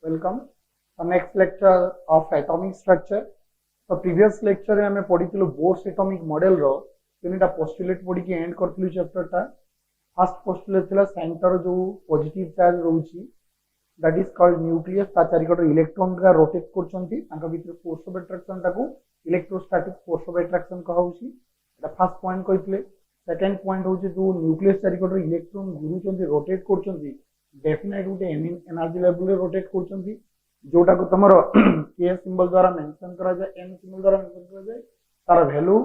Welcome. The next lecture of atomic structure. So previous lecture में पढ़ी Bohr's atomic model रो तीनटा postulate पढ़ी के end करथिलु chapter टा. First postulate थिला center जो positive charge रहउची that is called nucleus ता चारिकट इलेक्ट्रॉन का रोटेट करचंती तांका भीतर फोर्स ऑफ अट्रैक्शन टाकू electrostatic force of attraction कहउची. Etah first point कहितले. Second point होची जो न्यूक्लियस चारिकट इलेक्ट्रॉन घुरुचंती रोटेट करचंती डेफिनेट गुटे एनर्जी लेवल रे रोटेट करचंती जोटा को तमरो के सिंबल द्वारा मेंशन करा जाय एन सिंबल द्वारा मेंशन करा जाय तार वैल्यू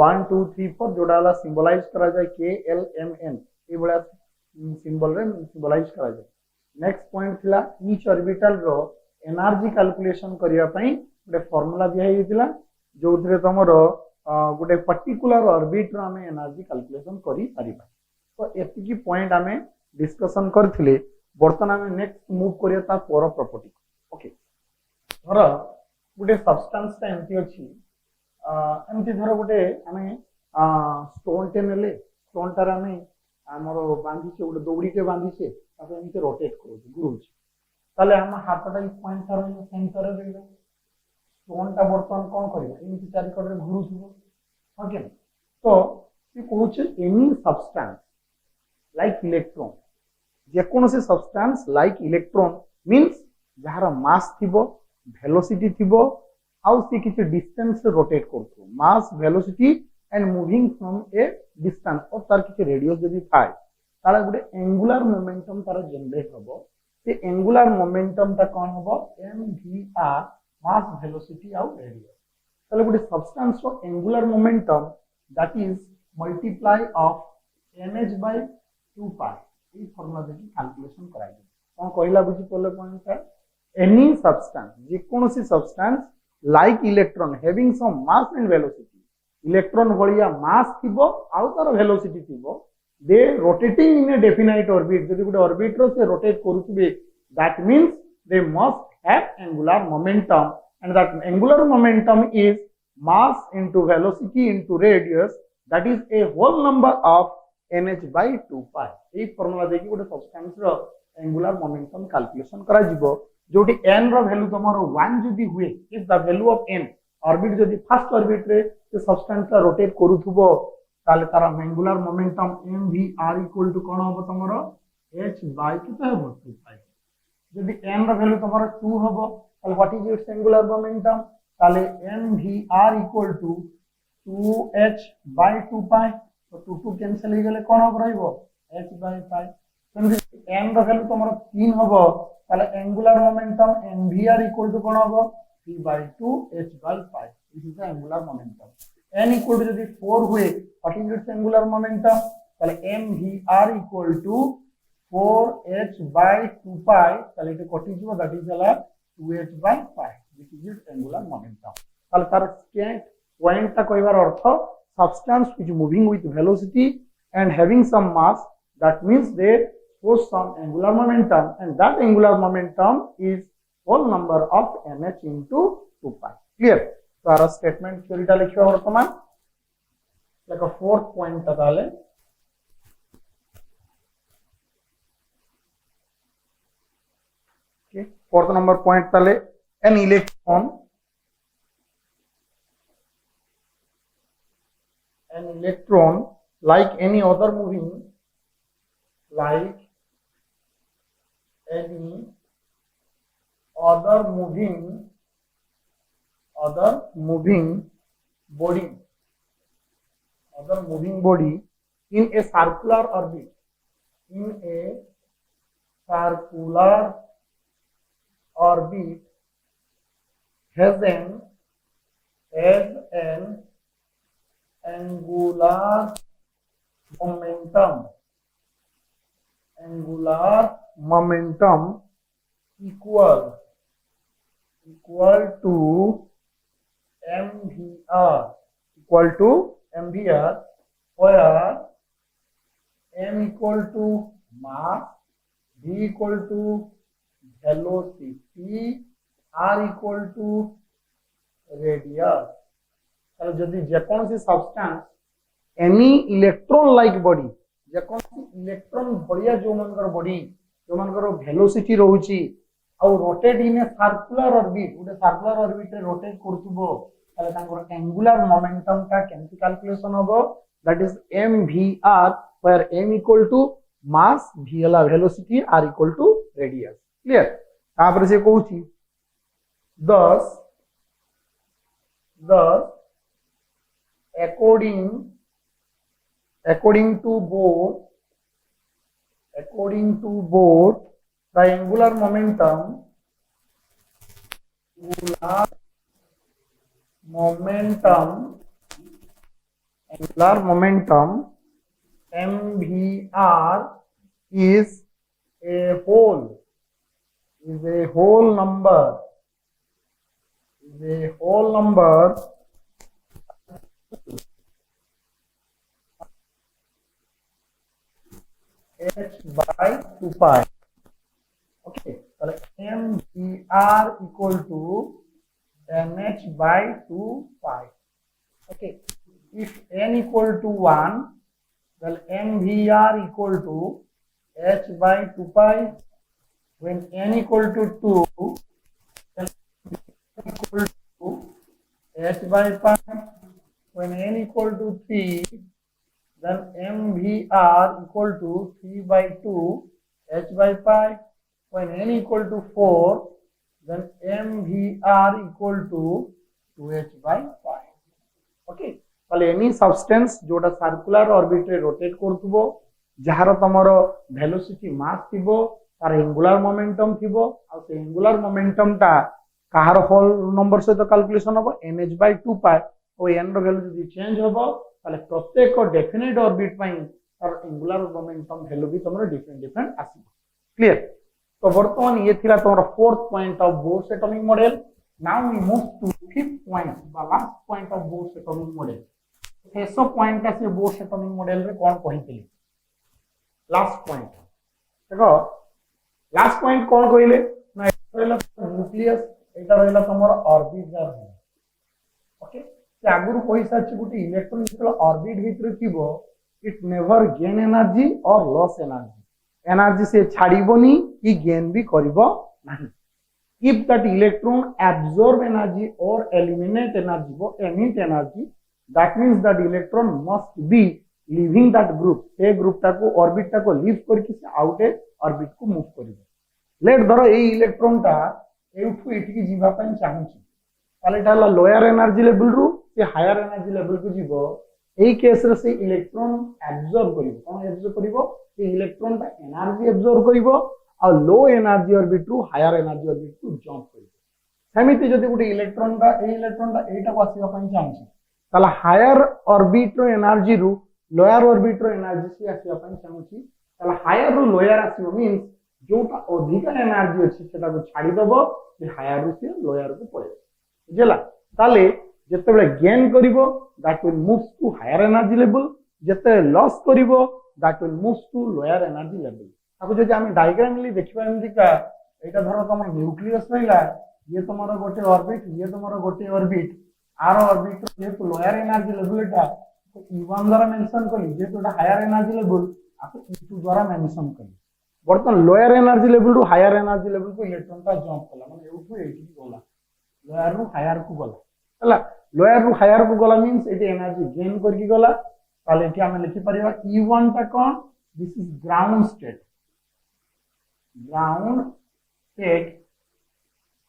1 2 3 4 जोटा वाला सिंबलाइज करा जाय के एल एम एन ए बडा सिंबल रे सिंबलाइज करा जाय. नेक्स्ट पॉइंट थिला ईच ऑर्बिटल रो एनर्जी कैलकुलेशन करिया पई गुटे फार्मूला दिया हितिला जोथरे तमरो गुटे पर्टिकुलर ऑर्बिट रो हमें एनर्जी कैलकुलेशन करि परिबा. तो एतिकी पॉइंट हमें डिस्कशन करथिले. बर्तमान हमें नेक्स्ट मूव करिया ता पर प्रॉपर्टी. ओके धर गुटे सब्सटेंस ता एमती अछि एमती धर गुटे हमें स्टोन टे नेले स्टोन तार हमें हमरो बांधी से गुटे दौड़ी के बांधी से तापर एमती रोटेट करू गुरुछ ताले हम हाथटा इस पॉइंट तार सेंटर रे रहइबो स्टोन ता बर्तमान कोन करियो एमती चारि कड रे घुरुछबो. ओके तो ये कहूछ एनी सब्सटेंस लाइक इलेक्ट्रॉन जेकोनोसी सब्सटेंस लाइक इलेक्ट्रॉन मींस जहार मास थिबो वेलोसिटी थिबो आउ से किछि डिस्टेंस से रोटेट करथो mass velocity and moving from a distance और तार किछि रेडियस जदी थाय ताला गुटे एंगुलर मोमेंटम तार जनरेट होबो. से एंगुलर मोमेंटम ता कोन होबो M V R mass velocity आउ रेडियस. ताले गुटे सब्सटेंस रो angular momentum that is multiply of mh by 2 pi ये फार्मूला देखि कैलकुलेशन कराइ दे. कोन कहला बुझी पले पॉइंट है एनी सब्सटेंस जे कोनोसी substance like electron having some mass and velocity electron भलिया मास थिबो आउ तार वेलोसिटी थिबो they rotating in a definite orbit जदि गुटे ऑर्बिट रो से रोटेट करूथिबे that means they must have angular momentum and that angular momentum is mass into velocity into radius that is a whole number of nh by 2 pi. ए formula देखि गोटे substance रो angular momentum calculation करा जिवो जोटी n रो value तमरो 1 जदी हुए if the value of n orbit जदी फर्स्ट ऑर्बिट रे से सब्सटेंस का रोटेट करूथबो ताले तार angular momentum mvr equal to कोन होबो तमरो h by किते होबो 2 pi. जदी n रो वैल्यू तमरो 2 होबो ताले what is its angular momentum ताले mvr equal to 2h by 2 pi तो 2 2 कैंसिल हो गले कोन हो रहइबो h by pi. तमरे n रो वैल्यू तमरो 3 होबो ताले angular momentum mvr equal to कोन होबो 3 by 2 h by pi. This is the angular momentum. n equal to जदी 4 हुए what is its angular momentum ताले mvr equal to 4h by 2 pi ताले इटे कटि जिवो दैट इज हला 2h by pi. This is its angular momentum. ताले तार स्केट पॉइंट ता कहबार अर्थ substance which moving with velocity and having some mass that means they pose some angular momentum and that angular momentum is whole number of nh into 2 pi. Clear? So our statement theory ta likhiba bartaman like a fourth point ta tale okay fourth number point tale an electron like any other moving body in a circular orbit has an angular momentum equal to mvr where m equal to mass v equal to velocity r equal to radius. जदि जेकोनसी substance any electron like body जेकोनसी electron भलिया जो मनकर body जो मनकर velocity रहउची आउ rotate in a circular orbit गोटे सर्कुलर ऑर्बिट रे रोटेट करथुबो ताले तांकर एंगुलर मोमेंटम ता केमति कैलकुलेशन होबो that is mvr where m equal to mass v ହେଲା velocity r equal to radius clear तापर से कहूची thus according to both the angular momentum mvr is a whole number h by 2 pi okay so mvr equal to nh by 2 pi okay if n equal to 1 well mvr equal to h by 2 pi when n equal to 2 then equal to h by pi when n equal to 3 then mvr equal to 3 by 2 h by pi when n equal to 4 then mvr equal to 2h by pi okay ताले any substance जोटा circular orbit रे rotate करथुबो जहार तमरो velocity mass थिबो तार angular momentum थिबो आ से angular momentum ता काहार whole number से तो कैलकुलेशन होबो nh by 2 pi ओ n रो वैल्यू जदी चेंज होबो ताले प्रत्येक डेफिनेट ऑर्बिट पई तार एंगुलर मोमेंटम वैल्यू भी तमरो डिफरेंट आसीबो क्लियर तो वर्तमान ये थिला तमरो fourth point of Bohr's atomic model now we move to fifth point the last point of Bohr's atomic model शेष पॉइंट से बोर्स एटॉमिक मॉडल रे कोन कहितली लास्ट पॉइंट देखो लास्ट पॉइंट कोन कहिले ना रहला न्यूक्लियस एटा रहला तमरो ऑर्बिट जार ओके से आगुरु कहि साची गुटी इलेक्ट्रॉन जेतला ऑर्बिट भीतर थिबो इट नेवर गेन एनर्जी और लॉस एनर्जी से छाड़ीबोनी कि गेन भी करिवो नाही if that electron absorb energy और एलिमिनेट एनर्जी वो emit energy that means that electron must be leaving that group से ग्रुप टाको ऑर्बिट टाको लीव करके से आउट ऑर्बिट को मूव करिवो लेट धरो ए इलेक्ट्रॉन टा एठु एठी जीवा पई चाहूची ताले ताला लोअर एनर्जी लेवल रु से हायर एनर्जी लेवल को जीवो एई केस रे से इलेक्ट्रॉन एब्जॉर्ब करिवो कोन एब्जॉर्ब करिवो से इलेक्ट्रॉन टा एनर्जी एब्जॉर्ब करिवो आ लो एनर्जी ऑर्बिट रु हायर एनर्जी ऑर्बिट को जंप करिवो समिति जदी गुटे इलेक्ट्रॉन टा एटा को आसीबा पई चाहूची ताला हायर ऑर्बिट रो एनर्जी रु लोअर ऑर्बिट रो एनर्जी से आसीबा पई चाहूची ताला हायर रु लोअर आसीबो मींस जोटा अधिक एनर्जी अछि सेटा को छाडी दबो से हायर रु से लोअर को पळे बुझला ताले जते बेले गेन करिवो that will move to higher energy level जते लॉस करिवो that will move to lower energy level ताको जदि हम डायग्रामली देखिबा एमदिका एटा धरो तमर न्यूक्लियस रहिला ये तमरो गोटे ऑर्बिट ये तमरो गोटे ऑर्बिट आर ऑर्बिट जे तो लोअर एनर्जी लेवल टा तो E1 द्वारा मेंशन कली जे तो हायर एनर्जी लेवल आपको E2 द्वारा मेंशन कली बर्तन लोअर एनर्जी लेवल रु हायर एनर्जी लेवल को इलेक्ट्रॉन टा जंप कला माने एठु एठी गला लोअर रु हायर को गला हला लोअर रु हायर को गला मींस एटी एनर्जी गेन करके गला ताले एठी हम लिखि परिबा E1 टा कोन दिस इज ग्राउंड स्टेट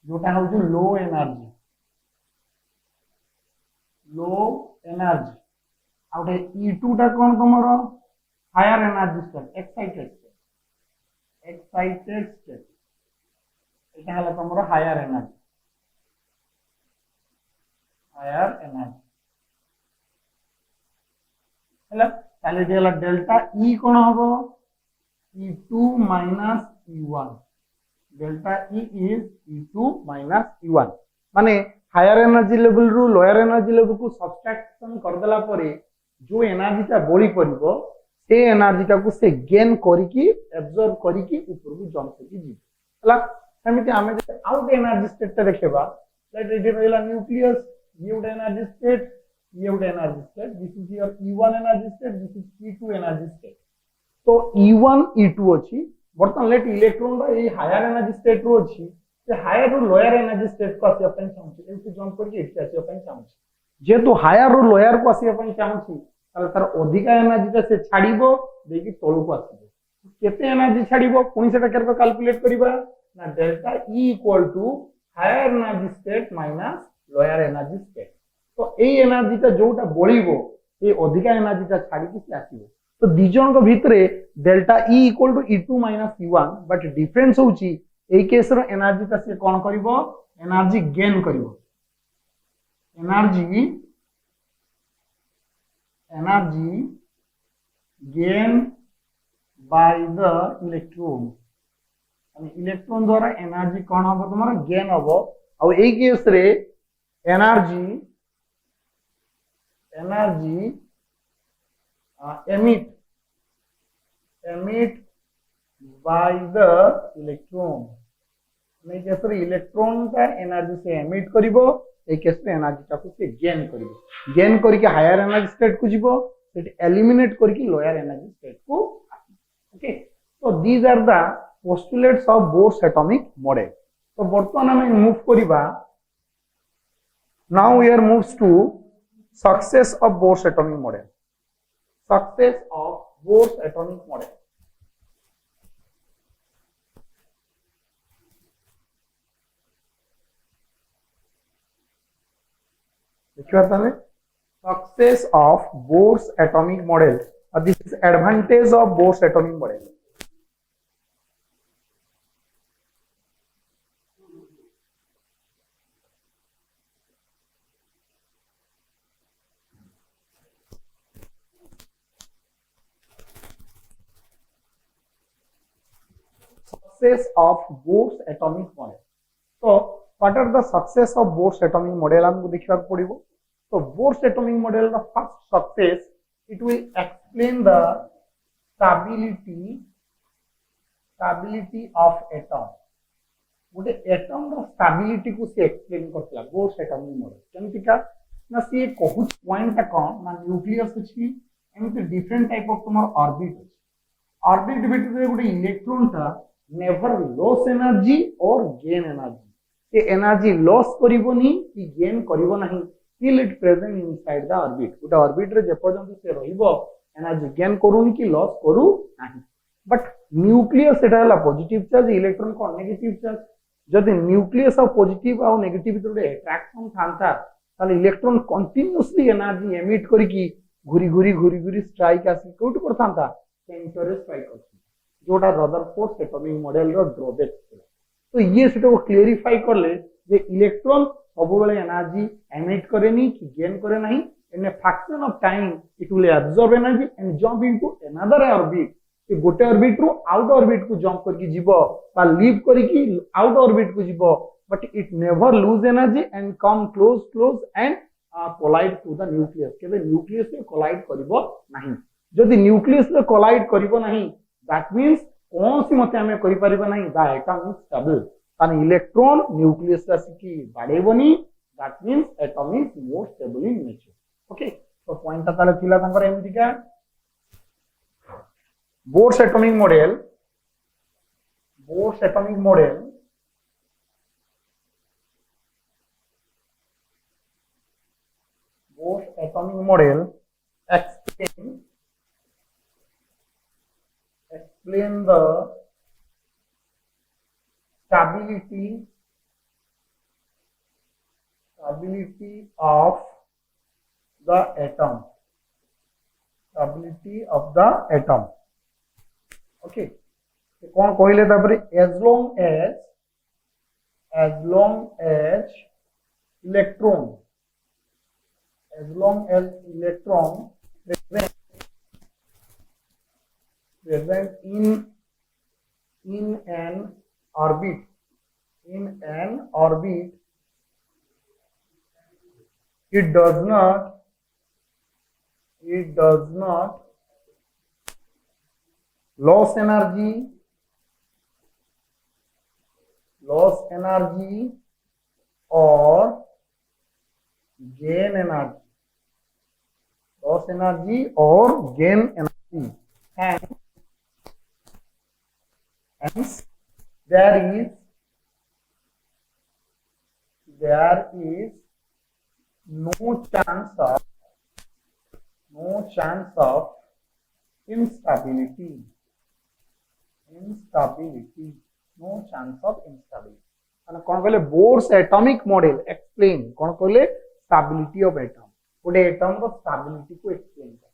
जोटा हो जो लो एनर्जी आउटे E2 टा कोन तमरो higher energy state excited state एटा हला तमरो हायर एनर्जी हला ताले देला डेल्टा E कोन हबो E2 minus E1 delta E is E2 minus E1 माने हायर एनर्जी लेवल रु लोअर एनर्जी लेवल को सब्सट्रैक्शन कर देला परे जो एनर्जी ता बॉडी परिबो से एनर्जी ता को से गेन करिकि एब्जॉर्ब करिकि ऊपर को जंप करके जी हला समिति हमें जे आउट एनर्जी स्टेट ता देखबा लेट इट रहला न्यूक्लियस ये उड energy state this is your E1 energy state this is E2 energy state तो E1 E2 अछि बर्तन लेट इलेक्ट्रॉन रा ए हायर एनर्जी स्टेट रो अछि से हायर रु लोअर एनर्जी स्टेट को आसी अपन चाहूची एमती जंप करके इट आसी अपन चाहूची जेतु हायर रु लोअर को आसी अपन चाहूची ताले तार अधिका एनर्जी ता से छाड़ीबो देकी तळु को आसीबो केते एनर्जी छाड़ीबो पुनी सेटा केरको कैलकुलेट करिबा ना delta E equal to higher energy state minus lower energy state तो ए एनर्जी ता जोटा बळीबो ए अधिका एनर्जी ता छाड़ी के आसीबो तो दी जन को भितरे delta E equal to E2 minus E1 but difference होची ए केस रो एनर्जी ता से कोन करिवो एनर्जी गेन करिवो energy gain by the electron electron द्वारा एनर्जी कोन हबो तुमरा गेन हबो आ ए केस रे energy emit by the electron नहीं केस रे इलेक्ट्रॉन का एनर्जी से एमिट करिवो ए केस रे एनर्जी टाको से गेन करके हायर एनर्जी स्टेट को जीवो सेट एलिमिनेट करके लोअर एनर्जी स्टेट को ओके तो these are the postulates of Bohr's atomic model तो वर्तमान हम मूव करिबा now we are moves to success of Bohr's atomic model success of Bohr's atomic model this is advantage of Bohr's atomic model success of Bohr's atomic model so what are the success of Bohr's atomic model हमको देखिबा पड़िबो तो Bohr's atomic model the first success it will explain the stability of atom गोटे atom रो stability को से explain Kartala Bohr's atomic model केमति का ना से कहू पॉइंट ता कोन ना न्यूक्लियस अछि एमति डिफरेंट टाइप ऑफ तुमर ऑर्बिट अछि ऑर्बिट भितर गोटे इलेक्ट्रॉन ता नेवर लॉस एनर्जी और गेन एनर्जी ये एनर्जी लॉस करिवोनी कि गेन करिवो नाही till it present inside the orbit गोटे ऑर्बिट रे जे पर्यंत से रहिबो एनर्जी गेन करूनी कि लॉस करू नाही बट न्यूक्लियस सेटा हला पॉजिटिव चार्ज इलेक्ट्रॉन को नेगेटिव चार्ज जदि न्यूक्लियस और पॉजिटिव और नेगेटिव भितर अट्रैक्शन थांता ताले इलेक्ट्रॉन कंटीन्यूअसली एनर्जी एमिट करी कि घुरी स्ट्राइक आसी कोट करथांता सेंटर स्ट्राइक करथि जोटा रदरफोर्ड एटॉमिक मॉडल रो ड्रॉबैक तो ये सेटा को क्लियरिफाई करले जे इलेक्ट्रॉन सब बेले एनर्जी एमिट करेनी कि गेन करे नहीं in a fraction of time it will absorb energy and jump into another orbit कि गोटे ऑर्बिट रु आउट ऑर्बिट को जंप करके जीवो बा लीव करके आउट ऑर्बिट को जीवो but it never lose energy and come close and collide to the nucleus केबे न्यूक्लियस से कोलाइड करिवो नहीं जदि न्यूक्लियस से कोलाइड करिवो नहीं दैट मींस कौन सी मते हमें करि परिबो नहीं द एटम इज स्टेबल कान इलेक्ट्रॉन न्यूक्लियस राशि की बाडेबोनी that means atom is more stable in nature okay तो पॉइंट ताले थिला तंकर एमति का Bohr's atomic model explain the stability of the atom okay तो कौन कहले तापरे as long as electron present in an orbit it does not loss energy or gain energy and hence there is there is no chance of instability, no chance of instability. माने कोन कहले Bohr's atomic model explain कोन कहले stability of atom, गोटे atom रो stability को explain कर।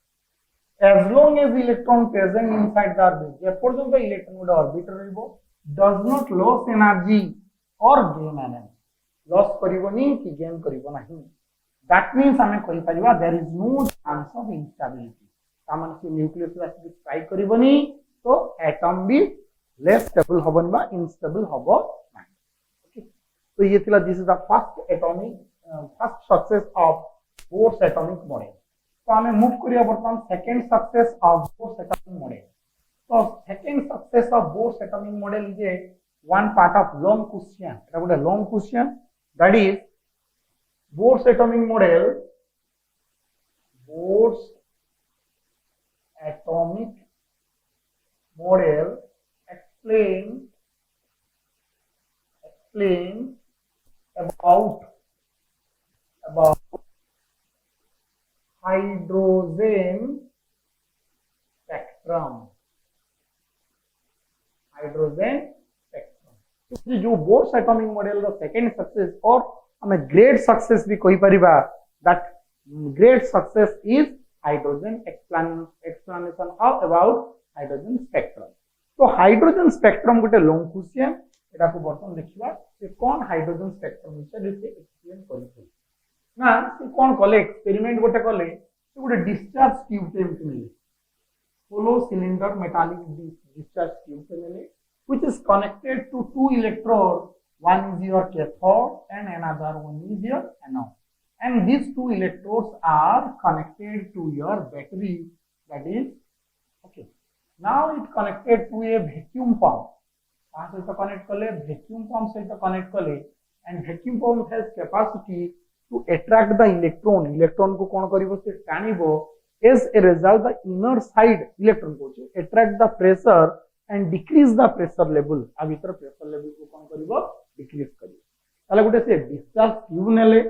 As long as electron present inside the orbit, जे पर्यंत इलेक्ट्रॉन गोटे ऑर्बिट रहइबो डज नॉट लॉस एनर्जी और गेन एनर्जी, लॉस करिवोनी कि गेन करिवो नाही। दैट मींस हमें कहि परिबा there is no chance of instability, सामान से न्यूक्लियस एसिड स्ट्राइक करिवोनी तो एटम भी लेस स्टेबल हबन बा इनस्टेबल हबो नाही। ओके, तो ये थिला this is the first success of Bohr's atomic model. तो हमें मूव करिया बर्तमान second success of Bohr's atomic model. तो second success of Bohr's atomic model is a one part of long question, एटा गोटे long question that is Bohr's atomic model, Bohr's atomic model explain about hydrogen spectrum, तो जो Bohr's atomic model रो second success और हमें great success भी कहि परिबा, that great success is hydrogen explanation of about hydrogen spectrum. तो hydrogen spectrum गोटे लॉन्ग क्वेश्चन, एटा को बर्तन देखिबा से कोन हाइड्रोजन स्पेक्ट्रम विषय से एक्सप्लेन करिथि ना। से कोन कले एक्सपेरिमेंट गोटे कले, से गोटे डिस्चार्ज ट्यूब टे मिले, होलो सिलिंडर मेटालिक डिस्चार्ज ट्यूब टे मिले which is connected to two electrodes, one is your cathode and another one is your anode, and these two electrodes are connected to your battery, that is okay. Now it connected to a vacuum pump, कहाँ से तो connect कले vacuum pump से तो connect कले, and vacuum pump has capacity to attract the electron को कौन करिवो से टानिबो, as a result the inner side electron को attract the pressure and decrease the pressure level, आ भीतर pressure level को कौन करिवो डिक्रीज करिवो। ताले गुटे से डिस्चार्ज ट्यूब नेले,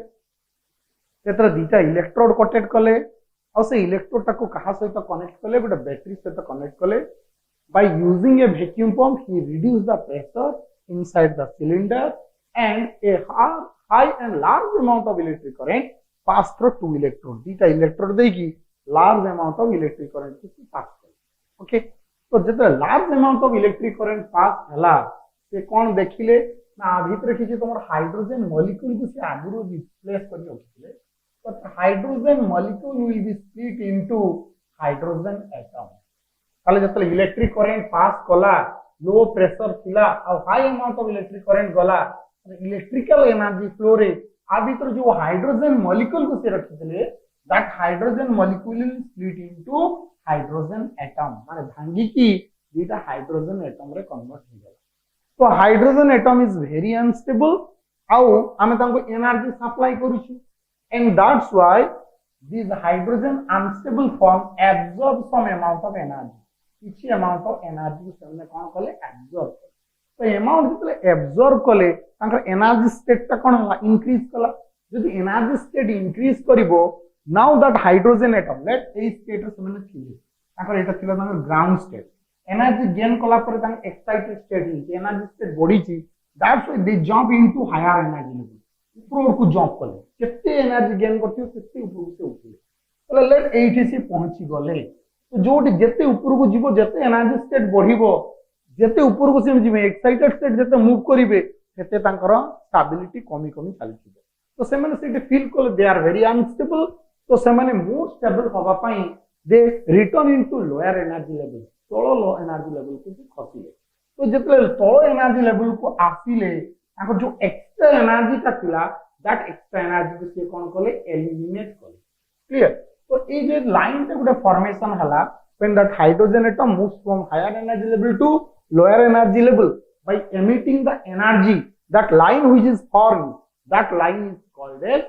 सेतर दीटा इलेक्ट्रोड कनेक्ट कले और से इलेक्ट्रोड टाको कहा सहित कनेक्ट कले गोटे बैटरी सहित कनेक्ट कले। by using a vacuum pump he reduced the pressure inside the cylinder and a high and large amount of electric current passed through two electrodes, दीटा इलेक्ट्रोड देकी large amount of electric current को पास करे। Okay, तो जब large amount of electric current pass हला से कोन देखिले ना भीतर किछि तमर हाइड्रोजन मॉलिक्यूल को से आगुरो रिप्लेस करि रखिले, but hydrogen molecule will be split into hydrogen atom। ताले जतले इलेक्ट्रिक करंट पास कला, लो प्रेशर थिला और high amount of electric current गला, इलेक्ट्रिकल एनर्जी फ्लो रे आ भीतर जो हाइड्रोजन मॉलिक्यूल को से रखिले, that hydrogen molecule will split into hydrogen atom, माने भांगी की दीटा हाइड्रोजन एटम रे कन्वर्ट हो गला। तो hydrogen atom is very unstable आउ आमे तांको एनर्जी सप्लाई करूछु, and that's why this hydrogen unstable form absorb some amount of energy, किछि अमाउंट ऑफ एनर्जी से कोन कले एब्सॉर्ब। तो अमाउंट जतले एब्सॉर्ब कले तांकर एनर्जी स्टेट ता कोन होला इंक्रीज कला, जदि एनर्जी स्टेट इंक्रीज करिवो, now that hydrogen atom let a state रे semane थिले ताकर एटा थिला ताकर ग्राउंड स्टेट, एनर्जी गेन कला पर तांक एक्साइटेड स्टेट हि एनर्जी स्टेट बॉडी छि, that's why they jump into higher energy level, ऊपर को जंप कले केते एनर्जी गेन करथियो केते ऊपर से उठले, तो लेट 80 से पहुंची गले। तो जोटी जेते ऊपर को जीवो जेते एनर्जी स्टेट बढ़िबो, जेते ऊपर को से जीवे एक्साइटेड स्टेट जेते मूव करिवे सेते तांकर स्टेबिलिटी कमी कमी चलछि। तो सेमाने सेटे फील कले दे आर वेरी अनस्टेबल, तो सेमाने मोर स्टेबल होबा पई they return into lower energy level, तळो लो एनर्जी लेवल को खसिले। तो जेतले तळो एनर्जी लेवल को आसीले ताको जो एक्स्ट्रा एनर्जी का थिला दैट एक्स्ट्रा एनर्जी को से कोन कले एलिमिनेट कले। क्लियर? तो ए जे लाइन ते गुटे फॉर्मेशन हला when that hydrogen atom moves from higher energy level to lower energy level by emitting the energy, that line which is formed, that line is called as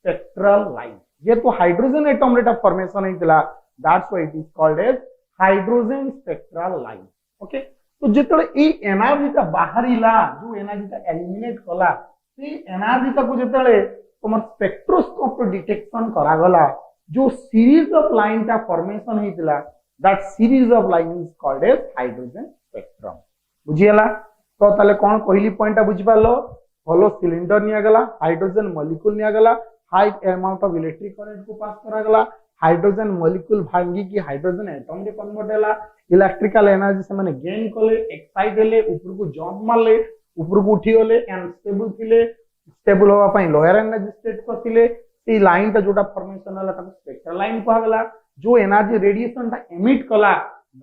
spectral line। ये तो hydrogen atom रेटा formation हेतिला, that's why it is called as hydrogen spectral line. Okay, तो जेतले ए energy का बाहरिला, जो energy का eliminate कला से एनर्जी ताको जेतेले तुम स्पेक्ट्रोस्कोप डिटेक्शन करा गला जो सीरीज ऑफ लाइन का फॉर्मेशन हेतिला that series of line is called as hydrogen spectrum बुझियला तो ताले कोन कहली पॉइंट बुझि पालो होलो सिलिंडर निया गला हाइड्रोजन मॉलिक्यूल निया गला high amount of electric current को पास करा गला हाइड्रोजन मॉलिक्यूल भांगी की हाइड्रोजन एटम रे कन्वर्ट होला इलेक्ट्रिकल एनर्जी से माने गेन कले एक्साइट हेले ऊपर को जंप मारले ऊपर को उठी गले अनस्टेबल थिले स्टेबल होवा पई लोअर एनर्जी स्टेट को थिले ए लाइन ता जोटा फॉर्मेशन होला ताको स्पेक्ट्रल लाइन कहा गला जो एनर्जी रेडिएशन ता एमिट कला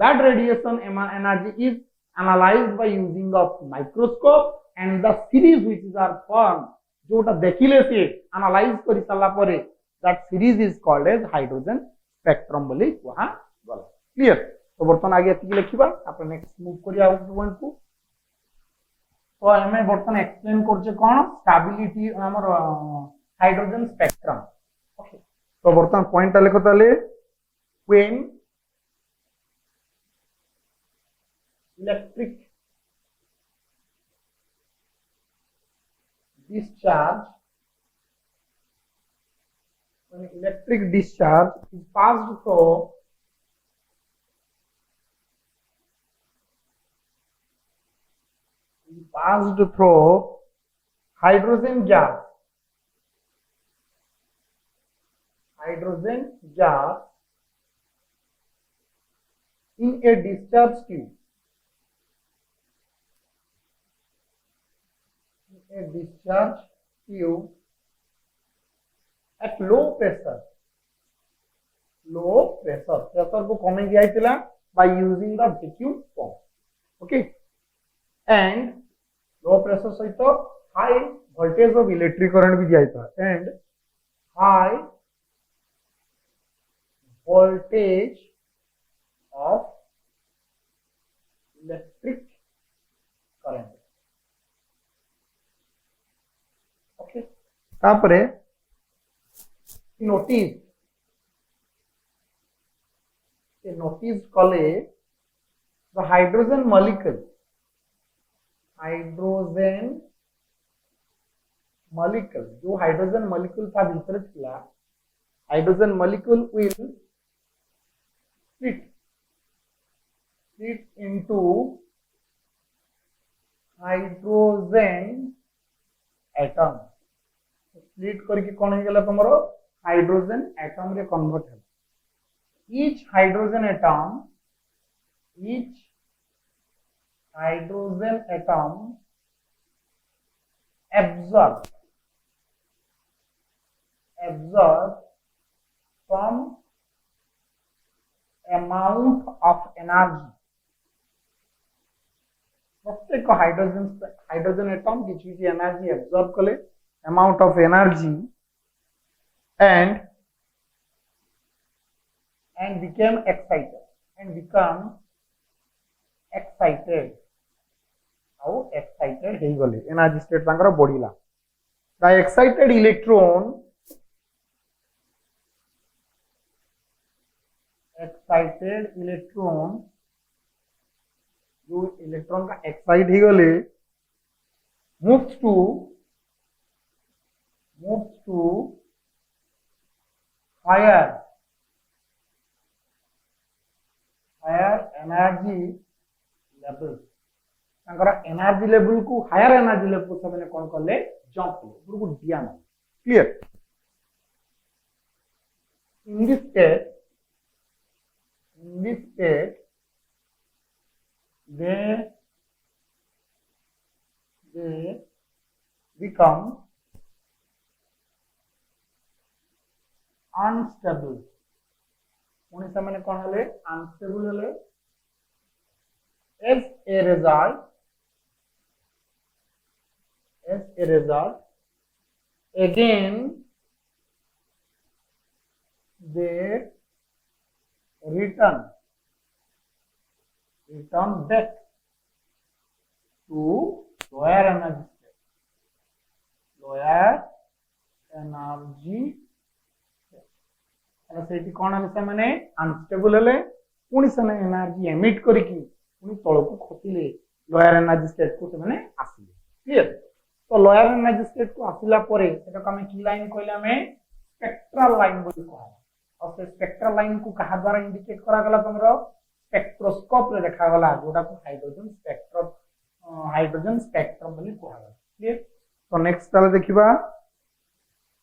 that radiation energy is analysed by using of microscope and the series which is are form जोटा देखिले से एनालाइज करि सला परे that series is called as hydrogen spectrum बोली वहां गला क्लियर तो बर्तन आगे एति लिखिबा आपण नेक्स्ट मूव करिया पॉइंट को तो हमें बर्तन एक्सप्लेन करछे कोन स्टेबिलिटी हमर हाइड्रोजन स्पेक्ट्रम ओके तो बर्तन पॉइंट लेखो ताले when electric discharge when electric discharge is passed through hydrogen gas in a discharge tube at low pressure pressure को कमे दिया थिला by using the vacuum pump okay and low pressure सहित high voltage of electric current भी दिया था and high voltage of electric current तापरे notice कले द हाइड्रोजन मॉलिक्यूल जो हाइड्रोजन मॉलिक्यूल था भीतर थिला hydrogen molecule will split into hydrogen atom split करके कौन हो गला तुमरो हाइड्रोजन एटम रे कन्वर्ट है each hydrogen atom absorb some amount of energy प्रत्येक हाइड्रोजन एटम किसी की एनर्जी एब्जॉर्ब कले amount of energy and became excited how excited हे गले एनर्जी स्टेट तांकर बढ़िला द एक्साइटेड इलेक्ट्रॉन जो इलेक्ट्रॉन का एक्साइट ही गले moves to higher energy level तांकर एनर्जी लेवल को हायर एनर्जी लेवल को सबने कोन करले जंप ऊपर को दिया ना clear in this state they become unstable पुणी से मैंने कौन हले अनस्टेबल हले as a result again they return back to lower energy सेठी कौन हले से माने अनस्टेबल हले पुणी से एनर्जी एमिट करिकी पुणी तळ को खसिले लोअर एनर्जी स्टेट को से माने आसिले क्लियर तो लोअर एनर्जी स्टेट को आसिला परे सेटा को हमें की लाइन कहले हमें स्पेक्ट्रल लाइन बोली कहला और से स्पेक्ट्रल लाइन को कहा द्वारा इंडिकेट करा गला तमरो स्पेक्ट्रोस्कोप रे देखा गला जोटा को हाइड्रोजन स्पेक्ट्रम बोली कहला क्लियर तो नेक्स्ट ताले देखिबा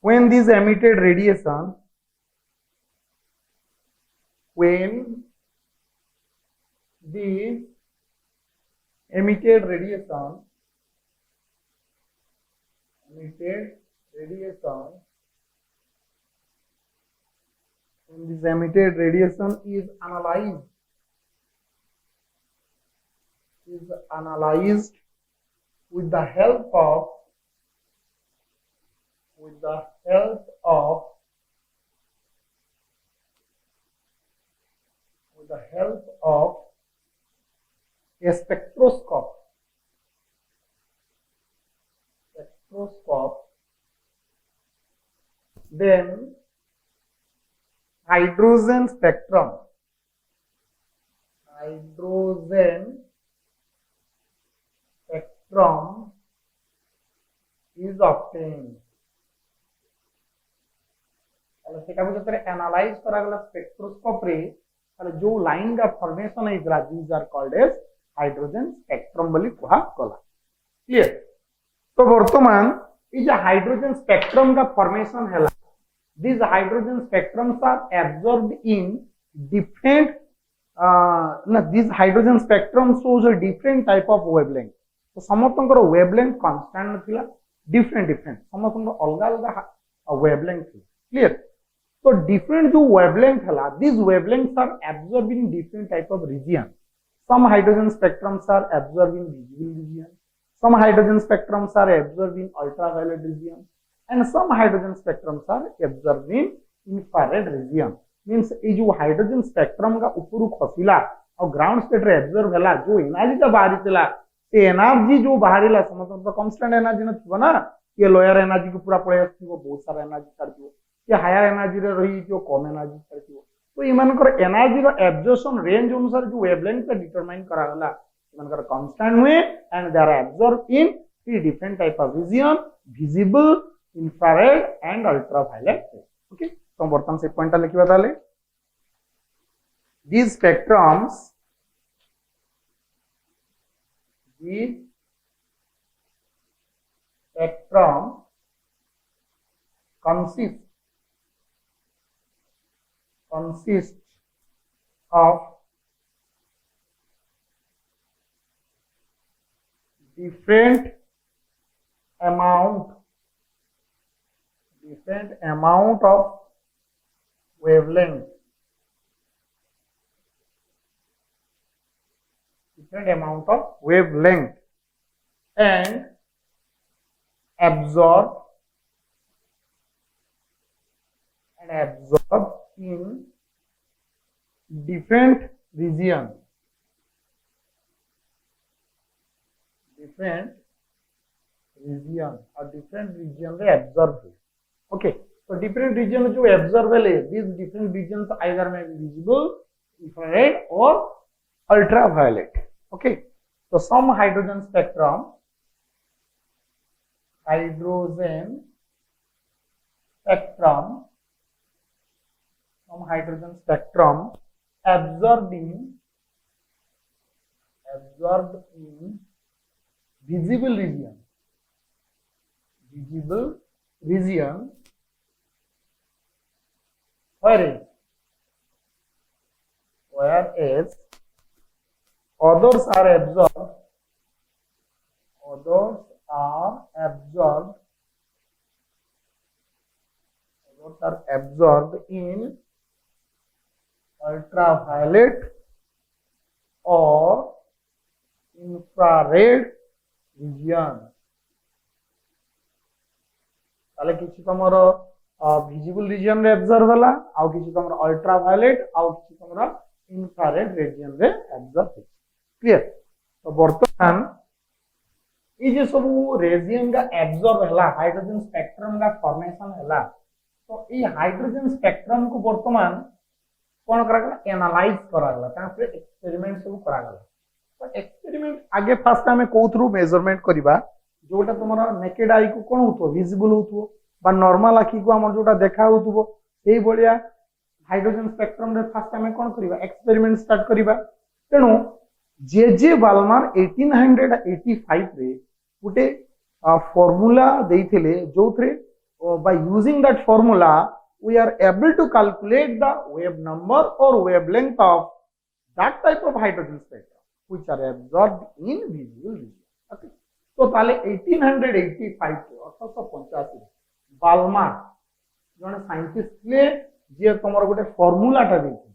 when these emitted radiation when these emitted radiation when this emitted radiation is analyzed with the help of a spectroscope then hydrogen spectrum is obtained তাহলে সেটাকে যদি অ্যানালাইজ করা গেল স্পেকট্রোস্কোপ রে তাহলে जो लाइन का फॉर्मेशन है these are called as hydrogen spectrum बोली कहा गला क्लियर तो वर्तमान ये जो हाइड्रोजन स्पेक्ट्रम का फॉर्मेशन है these hydrogen spectrums are absorbed in different these hydrogen spectrum shows a different type of wavelength तो समस्तंकर wavelength constant नथिला different समस्तंकर अलग अलग wavelength थी क्लियर तो different जो wavelength है these wavelengths are absorbed in different type of region some hydrogen spectrums are absorbed in visible region some hydrogen spectrums are absorbed in ultraviolet region and some hydrogen spectrums are absorbed in infrared region means ये जो hydrogen spectrum का ऊपर खसिला और ground state रे absorb होला जो energy का बाहरी थिला से एनर्जी जो बाहरीला समझ तो कांस्टेंट एनर्जी न थिबो ना ये लोअर एनर्जी को पूरा पळे आथिबो बहुत सारा एनर्जी करथिबो ये हायर एनर्जी रे रही जो कम एनर्जी करथिबो तो इमानकर एनर्जी रो एब्जॉर्प्शन रेंज अनुसार जो वेवलेंथ का डिटरमाइन करा गला इमानकर कांस्टेंट हुए and they are absorb in three different type of vision visible infrared and ultraviolet okay तो वर्तमान से पॉइंट लिखिबा ताले these spectrums consist of different amount of wavelength and absorb in different region or different region रे absorb okay so different region जो absorb है these different regions either may be visible infrared or ultraviolet okay so some hydrogen spectrum absorbed in visible region whereas others are absorbed in ultraviolet or infrared region ताले किछि तमर visible region रे absorb होला आ किछि तमर ultraviolet आ किछि तमर infrared reason रे एब्जॉर्ब क्लियर तो वर्तमान ये जे सब रेडियन का एब्जॉर्ब होला हाइड्रोजन स्पेक्ट्रम का फॉर्मेशन होला तो ये हाइड्रोजन स्पेक्ट्रम को वर्तमान कोन करा गला एनालाइज करा गला तापर एक्सपेरिमेंट सब करा गला तो एक्सपेरिमेंट आगे फास्ट हमें को थ्रू मेजरमेंट करिबा जोटा तुम नेकेड आई को कौन हो विजिबल हो नॉर्मल आखि को आम जो देखा हो हाइड्रोजन स्पेक्ट्रम रे फास्ट आम कौन करवा एक्सपेरिमेंट स्टार्ट करवा तेणु जे बाल्मार 1885 रे गोटे formula देइथिले जोथरे by using that formula we are able to calculate the wave number or wavelength of that type of hydrogen spectrum which are absorbed in visible region. Okay, तो ताले 1885 रे 1885 Ballmer जने scientist ले जे तमर गोटे formula टा देथि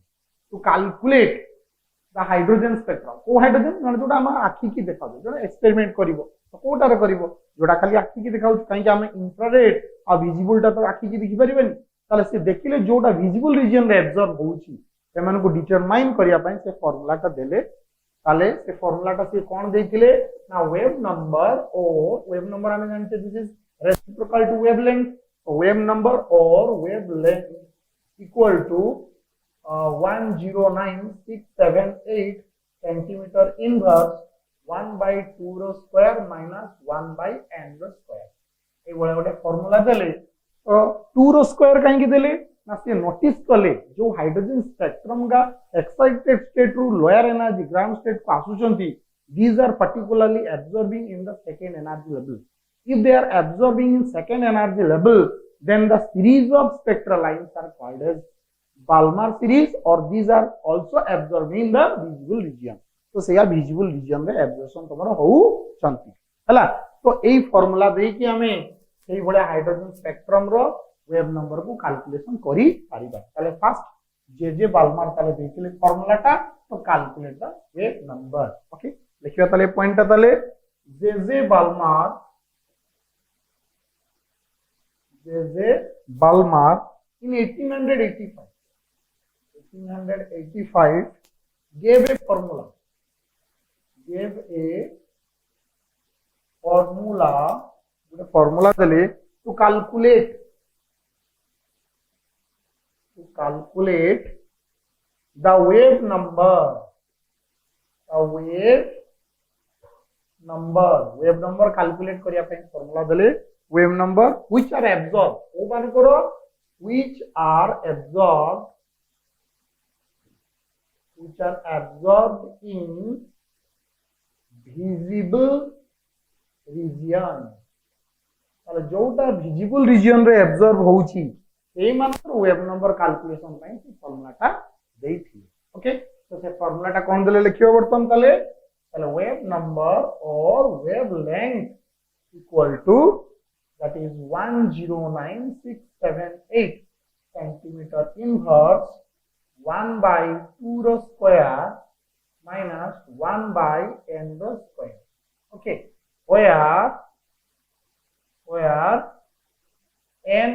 to calculate the hydrogen spectrum को हाइड्रोजन जने जोटा हम आखि की देखा जने एक्सपेरिमेंट करिवो तो कोटारे करिवो जोटा खाली आखि की देखाउ काई हम इंफ्रारेड आ विजिबल टा तो आखि की देखि परिबेनी ताले से देखिले जोटा विजिबल रीजन रे एब्जॉर्ब होउची सेमान को डिटरमाइन करिया पई से फार्मूला टा देले ताले से फार्मूला टा से कोन देथिले ना वेव नंबर हमें जानते this is reciprocal to wavelength wave number और wavelength equal to 109,678 centimetre inverse 1 by 2 रो स्क्वायर माइनस 1 by n रो स्क्वायर ए बोले गोटे फार्मूला देले तो 2 रो स्क्वायर काहे की देले ना से नोटिस कले जो हाइड्रोजन स्पेक्ट्रम का एक्साइटेड स्टेट रू लोअर एनर्जी ग्राउंड स्टेट को आसुचंती these are particularly absorbing in the second energy level if they are absorbing in second energy level then the series of spectral lines are called as Balmer series or these are also absorbing the visible region तो सेया visible region रे absorption तमरो हो चंती हला तो एई formula देई कि हमें सेई बळे hydrogen spectrum रो wave number को कैलकुलेशन करी पारिबा ताले फर्स्ट जे बाल्मर ताले देथिले फार्मूला टा तो calculate the wave number okay लिखिया ताले पॉइंट ता ताले जे Balmer in 1885 gave a formula दले to calculate the wave number calculate करिया पे formula दले wave number which are absorbed ओ मान करो which are absorbed in visible region ताले जोटा visible region रे एब्जॉर्ब होउची ए मानकर वेव नंबर कैलकुलेशन पई फार्मूला टा देइथि ओके तो से फार्मूला टा कोन देले लिखियो बर्तन ताले वेव नंबर और wavelength equal to that is 109,678 centimeter inverse 1 by 2 रो square minus 1 by n रो square okay where n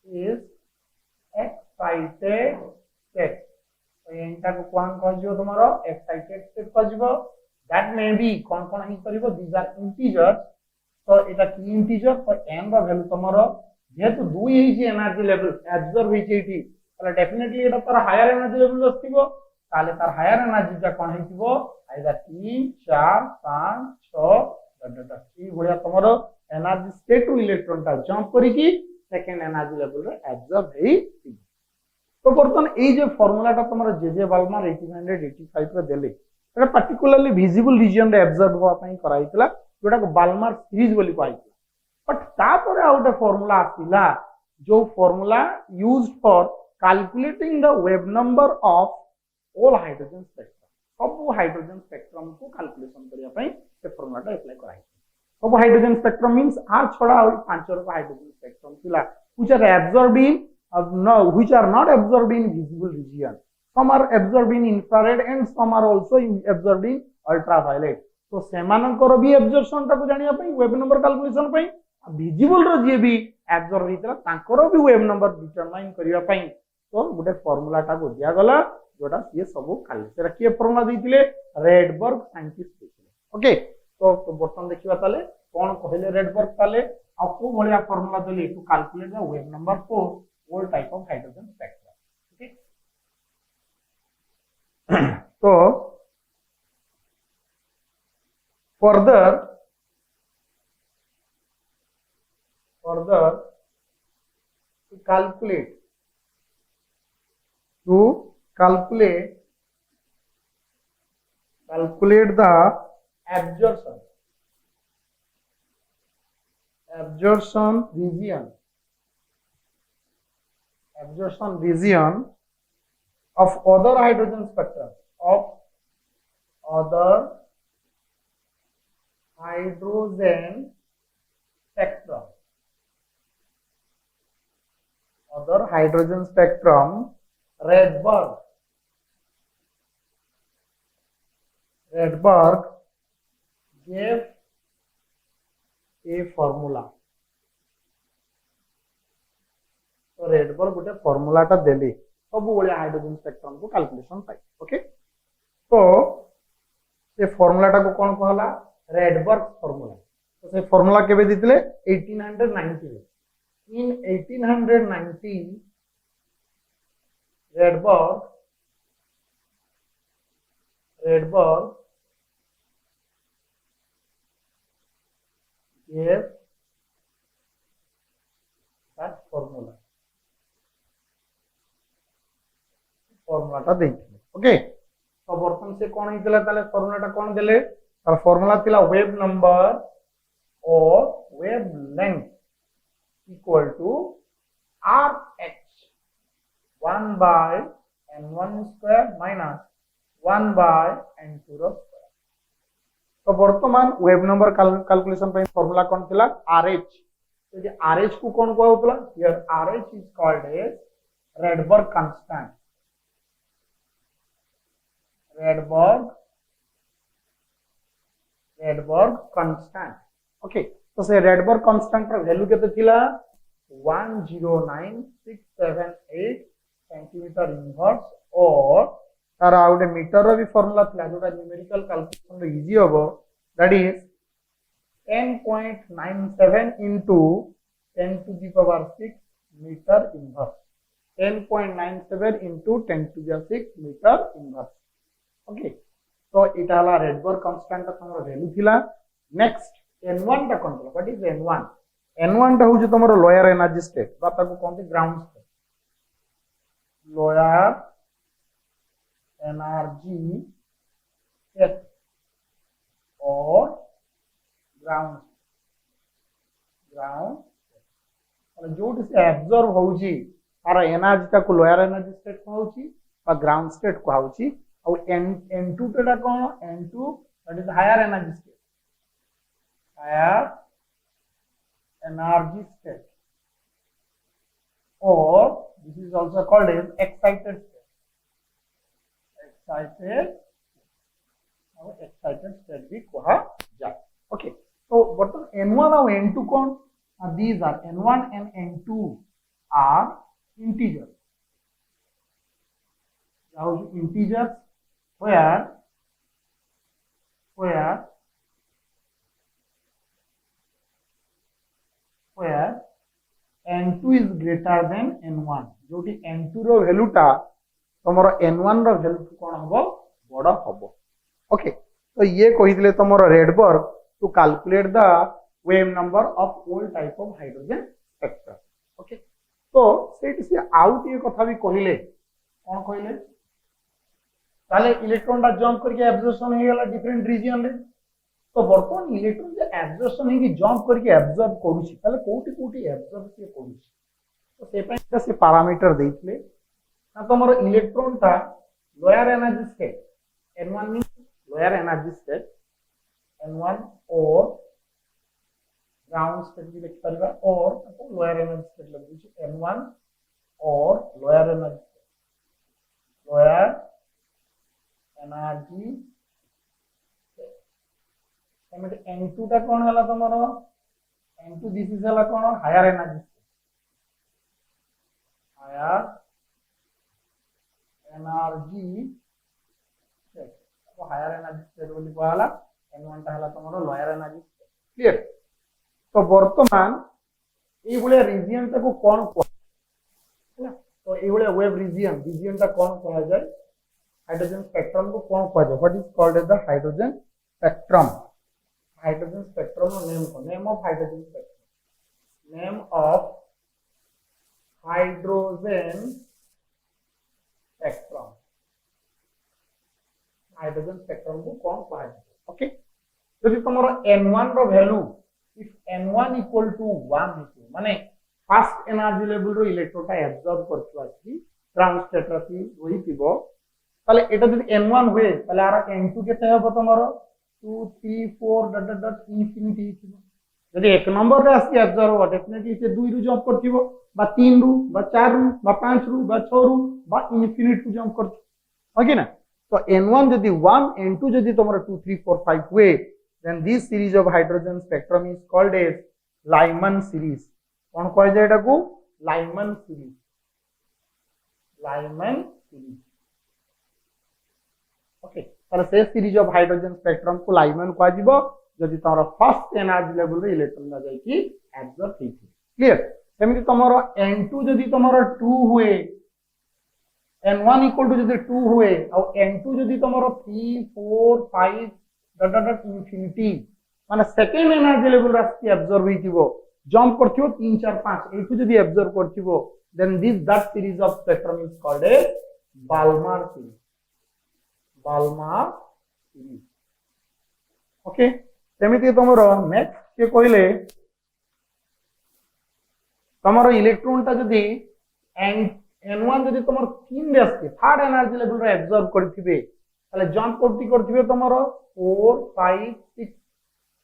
is excited state तो एंटा को कोन कहजियो तुम्हारो एक्साइटेड स्टेट कहजियो दैट मे बी कोन ही करिवो दीज आर इंटीजर्स तो एटा की इंटीजर तो n रो वैल्यू तुम्हारो जेतु 2 ही जे एनर्जी लेवल एब्जॉर्ब होई छैटी ताले डेफिनेटली एटा तर हायर एनर्जी लेवल आस्तिबो ताले तर हायर एनर्जी जा कोन हितिबो आइदा 3 4 5 6 डट ई भलिया तुम्हारो एनर्जी स्टेट टू इलेक्ट्रॉन टा जंप करी की सेकंड एनर्जी लेवल रे एब्जॉर्ब हेई तो बर्तन ए जे फार्मूला टा तुम्हारो जे बाल्मर 1885 रे देले एटा पर्टिकुलरली विजिबल रीजन रे एब्जॉर्ब होआ पई कराइतला जोटा को बाल्मर सीरीज बोली कहैतला बट तापर आउट फार्मूला आसिला जो formula used for calculating the wave number of all hydrogen spectrum सब हाइड्रोजन स्पेक्ट्रम को कैलकुलेशन करिया पई से फार्मूला टा अप्लाई कराइ सब हाइड्रोजन स्पेक्ट्रम मींस आर छोड़ा और पांच रो हाइड्रोजन स्पेक्ट्रम थिला which are absorbed in which are not absorbed in visible region some are absorbed in infrared and some are also absorbed in ultraviolet तो सेमानकर भी एब्जॉर्प्शन टा को जानिया पई वेव नंबर कैलकुलेशन पई विजिबल रो जे भी एब्जॉर्ब हितला तांकर भी वेव नंबर डिटरमाइन करिया पई तो गुटे फार्मूला टा को दिया गला जोटा ये सब खाली से रखिए फार्मूला देथिले रेडबर्ग साइंटिस्ट देथिले ओके तो बर्तन देखिबा ताले कोन कहले रेडबर्ग ताले आ को भलिया फार्मूला देले to calculate the wave number for all type of hydrogen spectra okay so further order to calculate the absorption region of other hydrogen spectrum Rydberg gave a formula. तो रेडबर्ग गोटे फॉर्मूलाटा देले सब बड़े हाइड्रोजन स्पेक्ट्रम को calculation पाई okay तो से फॉर्मूलाटा को कौन कहला रेडबर्ग फॉर्मूला तो से फॉर्मूला केबे दितले 1890 इन 1890 रेडबर्ग gave that फॉर्मूलाटा देइथिले ओके तो बर्तन से कोन हितला ताले फॉर्मूलाटा कोन देले तार फॉर्मूला थिला वेव नंबर और wavelength equal to RH 1 by n1 square minus 1 by n2 square तो वर्तमान वेव नंबर कैलकुलेशन पे फॉर्मूला कोन थिला RH तो जे RH को कोन कहउतला here RH is called as Rydberg constant Rydberg constant okay तो से रेडबर्ग कांस्टेंट रा वैल्यू केते थिला 109678 सेंटीमीटर इनवर्स और तार आउटे मीटर रो भी फार्मूला थिला जोटा न्यूमेरिकल कैलकुलेशन रो इजी होबो that is 10.97 into 10 to the power 6 meter inverse 10.97 into 10 to the 6 meter inverse okay तो इटा हला रेडबर्ग कांस्टेंट तमरो वैल्यू थिला नेक्स्ट n1 टा कोन व्हाट इज n1 टा होजे तमरो लोअर एनर्जी स्टेट बाता को कोन ground state lower energy state और ग्राउंड जोट से एब्जॉर्ब होउची तार एनर्जी टा को लोअर एनर्जी स्टेट को होउची और ग्राउंड स्टेट को होउची और n2 टा कोन n2 that is higher energy state or this is also called as excited state भी कहा जाए ओके तो बटन n1 और n2 कौन these are n1 and n2 are integers where n2 is greater than n1 जोटी n2 रो value टा तमरो n1 रो वैल्यू कोन हबो बड़ा हबो ओके तो ये कहिदले तमरो Rydberg to calculate the wave number of all type of hydrogen spectrum okay तो सेट से आउट ये कथा भी कहिले कोन कहिले ताले इलेक्ट्रॉन दा जंप करके एब्जॉर्प्शन हो गेला डिफरेंट रीजन रे तो वर्तमान इलेक्ट्रॉन जे एब्जॉर्प्शन है कि जंप करके एब्जॉर्ब करूची ताले कोटी एब्जॉर्ब से करूची तो से पे से पैरामीटर देइतले ना तमरो इलेक्ट्रॉन ता lower energy state n1 means lower energy state n1 और ग्राउंड स्टेट भी लिख परबा और लोअर एनर्जी स्टेट लिख दूची n1 और लोअर एनर्जी एमते n2 टा कोन हला तमरो n2 दिस इज हला कोन हायर एनर्जी तो हायर एनर्जी स्टेट बोली कहला n1 टा हला तमरो लोअर एनर्जी स्टेट क्लियर तो वर्तमान ए बुले रीजन टा को कोन कहला तो ए बुले वेव रीजन टा कोन कहा जाय हाइड्रोजन स्पेक्ट्रम को कोन कहा जाय what is called as the hydrogen spectrum no name of hydrogen spectrum name of hydrogen spectrum hydrogen spectrum को कौन कहा जाए ओके जदि तुमरो n1 रो value if n1 equal to 1 है माने फर्स्ट एनर्जी लेवल रो इलेक्ट्रोनटा एब्जॉर्ब करथु आसी ट्रांसस्टेटरसी होई थिबो ताले एटा जदि n1 हुए ताले आरा n2 केते हबो तुमरो 2 3 4 डॉट डॉट डॉट इंफिनिटी थिबो जदि एक नंबर रे आसी एब्जॉर्ब हो डेफिनेटली से 2 रु जंप करथिबो बा 3 रु बा 4 रु बा 5 रु बा 6 रु बा इंफिनिटी रु जंप करथु ओके ना तो n1 जदि 1 n2 जदि तुमरो 2 3 4 5 हुए then this series of hydrogen spectrum is called as Lyman series कौन कह जाए एटा को Lyman series ओके ताले से सीरीज ऑफ हाइड्रोजन स्पेक्ट्रम को लाइमन कह जिवो जदि तमरो फर्स्ट एनर्जी लेवल रे इलेक्ट्रॉन ना जाई कि एब्जॉर्ब हेथि क्लियर सेमिति तमरो n2 जदि तमरो 2 हुए n1 इक्वल टू जदि 2 हुए और n2 जदि तमरो 3 4 5 डॉट डॉट डॉट इंफिनिटी माने सेकंड एनर्जी लेवल रास्ती एब्जॉर्ब हेतिबो जंप करथिबो 3 4 5 एठु जदि एब्जॉर्ब करथिबो then this that series of spectrum is called a Balmer series okay सेमिति तमरो नेक्स्ट के कहले तमरो इलेक्ट्रॉन ता जदि n1 जदि तमरो 3 रे आसे थर्ड एनर्जी लेवल रे एब्जॉर्ब करथिबे ताले जंप करथिबे तमरो 4 5 6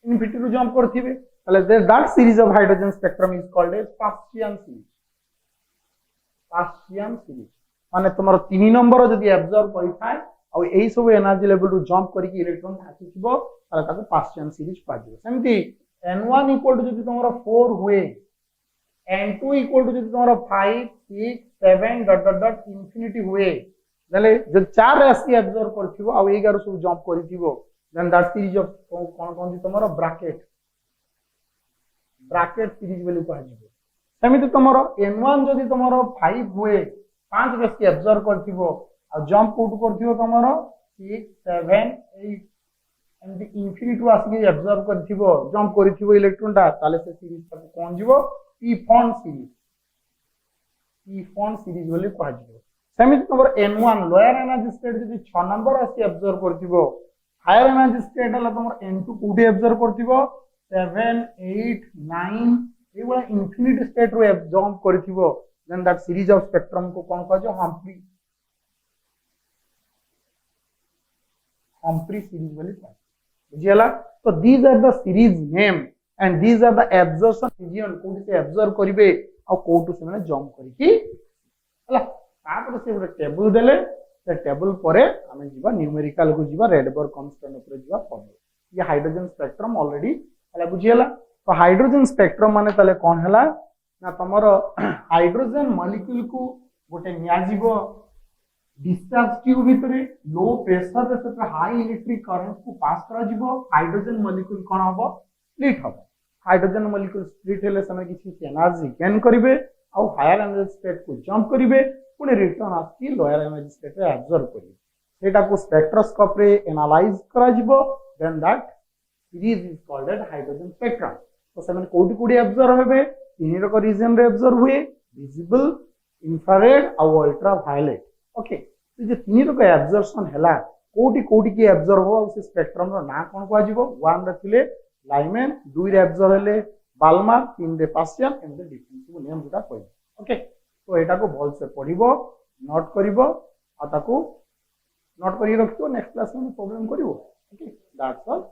इनफिनिटी रु जंप करथिबे ताले that series of hydrogen spectrum is called a Persian series माने तमरो 3 नंबर जदि एब्जॉर्ब करिथाय और एही सब एनर्जी लेवल रु जंप करके इलेक्ट्रॉन आसीथिबो ताले ताको पार्शियन सीरीज पाजिबो सेमति n1 इक्वल टू जदि तमरो 4 हुए n2 इक्वल टू जदि तमरो 5 6 7 डॉट डॉट डॉट इंफिनिटी हुए ताले जब 4 राशि एब्जॉर्ब करथिबो और 11 सब जंप करिथिबो देन दैट सीरीज ऑफ कोन कोन तमरो ब्रैकेट सीरीज वैल्यू पाजिबो सेमिति तमरो n1 जदि तमरो 5 हुए 5 राशि एब्जॉर्ब करथिबो और जंप आउट करथिबो तमरो 6 7 8 एंड इंफिनिटी आसी एब्जॉर्ब करथिबो जंप करथिबो इलेक्ट्रॉन ता ताले से सीरीज तक कोन जिवो p-fond सीरीज वैल्यू पाजिबो सेमिति तमरो n1 लोअर एनर्जी स्टेट जदि 6 नंबर आसी एब्जॉर्ब करथिबो हायर एनर्जी स्टेट हला तमरो n2 कोडी एब्जॉर्ब करथिबो 7 8 9 एवला इंफिनिटी स्टेट रो जंप करथिबो then that series of spectrum को कोन कहजो हम्फ्री सीरीज वाली बुझियला तो these are the series name and these are the absorption region कोडी से एब्जॉर्ब करिवे आ कोटू से माने जंप करिकि हला तापर से एक टेबल देले से टेबल परे हमें जीवा न्यूमेरिकल को जीवा रेडबर्ग कांस्टेंट ऊपर जीवा फॉर्मूला ये हाइड्रोजन स्पेक्ट्रम ऑलरेडी हला बुझियला तो हाइड्रोजन स्पेक्ट्रम माने तले कोन हला ना तमरो हाइड्रोजन मॉलिक्यूल को गोटे नियाजीबो डिस्चार्ज ट्यूब भितरे लो प्रेशर से हाई इलेक्ट्रिक करंट को पास करा जिवो हाइड्रोजन मॉलिक्यूल कोन हबो स्प्लिट हबो हाइड्रोजन मॉलिक्यूल स्प्लिट हेले समय किछि एनर्जी गेन करिवे और हायर एनर्जी स्टेट को जंप करिवे पुणे रिटर्न आसी लोअर एनर्जी स्टेट रे एब्जॉर्ब करिवे सेटा को स्पेक्ट्रोस्कोप रे एनालाइज करा जिवो then that series is called at hydrogen spectrum तो सेमन कोडी कोडी एब्जॉर्ब हेबे तीन रक रीजन रे एब्जॉर्ब हुए विजिबल इंफ्रारेड और अल्ट्रावायलेट ओके तो जे तीन रक एब्जॉर्प्शन हला कोडी कोडी के एब्जॉर्ब हो उस स्पेक्ट्रम रो ना कोन को जिवो 1 रे थिले लाइमन 2 रे एब्जॉर्ब हेले बाल्मर 3 रे partial and the difference name जोटा कोइ ओके तो एटा को भल से पढिबो नोट करिवो आ ताको नोट करि रखियो नेक्स्ट क्लास में प्रॉब्लम करिवो ओके दैट्स ऑल